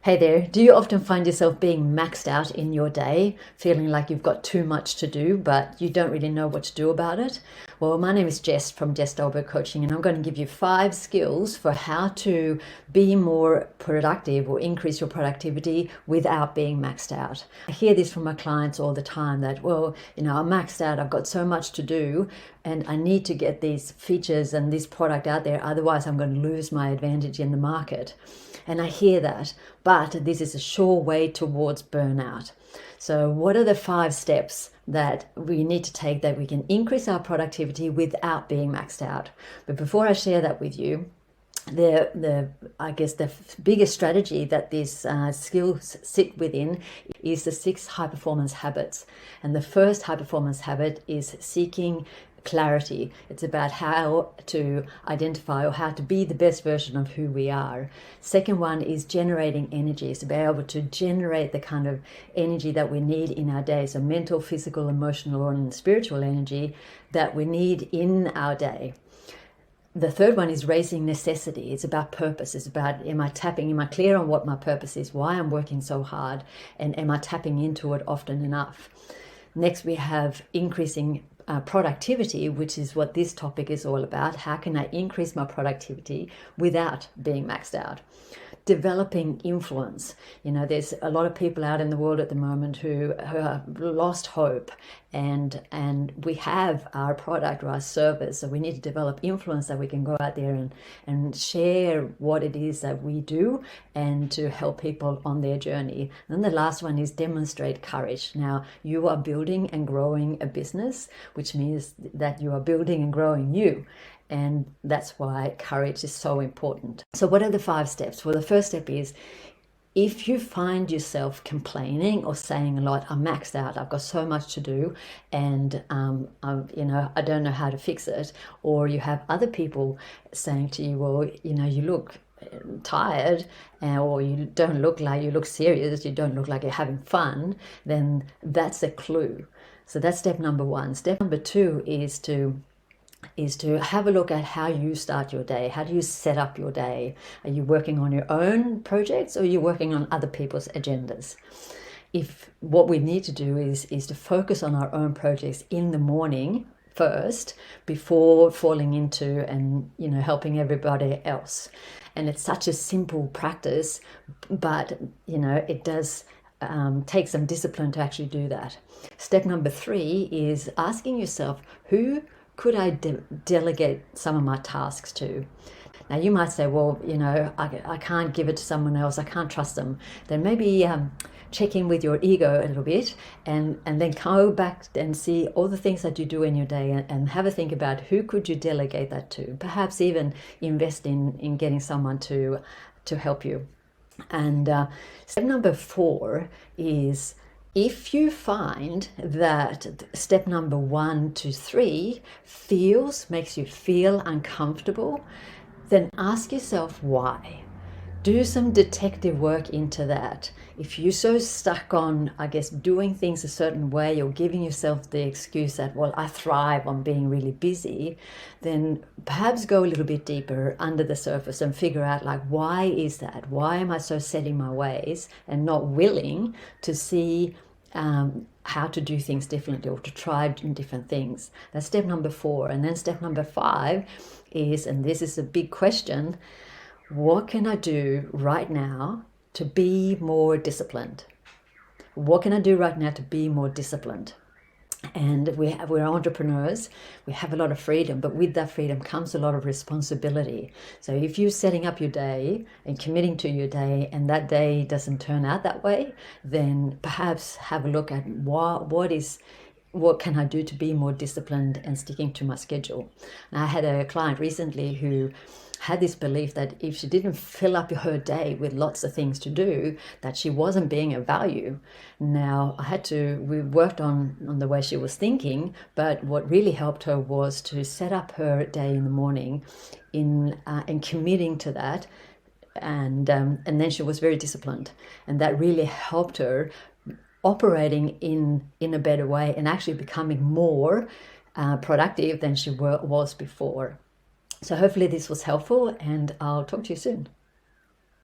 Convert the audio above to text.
Hey there, do you often find yourself being maxed out in your day, feeling like you've got too much to do, but you don't really know what to do about it? Well, my name is Jess from Jess Dolberg Coaching, and I'm going to give you 5 skills for how to be more productive or increase your productivity without being maxed out. I hear this from my clients all the time that, I'm maxed out, I've got so much to do, and I need to get these features and this product out there, otherwise I'm going to lose my advantage in the market. And I hear that, but this is a sure way towards burnout. So what are the 5 steps that we need to take that we can increase our productivity without being maxed out? But before I share that with you, the biggest strategy that these skills sit within is the 6 high performance habits. And the first high performance habit is seeking clarity. It's about how to identify or how to be the best version of who we are. Second one is generating energy, to be able to generate the kind of energy that we need in our day, so mental, physical, emotional, and spiritual energy that we need in our day. The third one is raising necessity. It's about purpose. It's about, am I clear on what my purpose is, why I'm working so hard, and am I tapping into it often enough? Next, we have increasing productivity, which is what this topic is all about. How can I increase my productivity without being maxed out? Developing influence. There's a lot of people out in the world at the moment who have lost hope, and we have our product or our service, so we need to develop influence that we can go out there and share what it is that we do and to help people on their journey. And then the last one is demonstrate courage. Now, you are building and growing a business, which means that you are building and growing you. And that's why courage is so important. So what are the 5 steps? Well, the first step is, if you find yourself complaining or saying a lot, I'm maxed out, I've got so much to do, and I don't know how to fix it, or you have other people saying to you, well, you look tired, or you don't look like you look serious, you don't look like you're having fun, then that's a clue. So that's step number 1. Step number 2 is to have a look at how you start your day. How do you set up your day? Are you working on your own projects, or are you working on other people's agendas? If what we need to do is to focus on our own projects in the morning first, before falling into and helping everybody else. And it's such a simple practice, but it does take some discipline to actually do that. Step number 3 is asking yourself, who could I delegate some of my tasks to? Now, you might say, well, I can't give it to someone else, I can't trust them. Then maybe check in with your ego a little bit, and then go back and see all the things that you do in your day, and have a think about who could you delegate that to. Perhaps even invest in getting someone to help you. And step number 4 is, if you find that step number 1 to 3 makes you feel uncomfortable, then ask yourself why. Do some detective work into that. If you're so stuck on, doing things a certain way, or giving yourself the excuse that, well, I thrive on being really busy, then perhaps go a little bit deeper under the surface and figure out, why is that? Why am I so set in my ways and not willing to see how to do things differently, or to try different things? That's step number 4. And then step number 5 is, and this is a big question, what can I do right now to be more disciplined? What can I do right now to be more disciplined? And we're entrepreneurs, we have a lot of freedom, but with that freedom comes a lot of responsibility. So if you're setting up your day and committing to your day, and that day doesn't turn out that way, then perhaps have a look at what can I do to be more disciplined and sticking to my schedule. And I had a client recently who had this belief that if she didn't fill up her day with lots of things to do, that she wasn't being of value. Now, we worked on the way she was thinking, but what really helped her was to set up her day in the morning and committing to that. And then she was very disciplined. And that really helped her operating in a better way, and actually becoming more productive than she was before. So hopefully this was helpful, and I'll talk to you soon.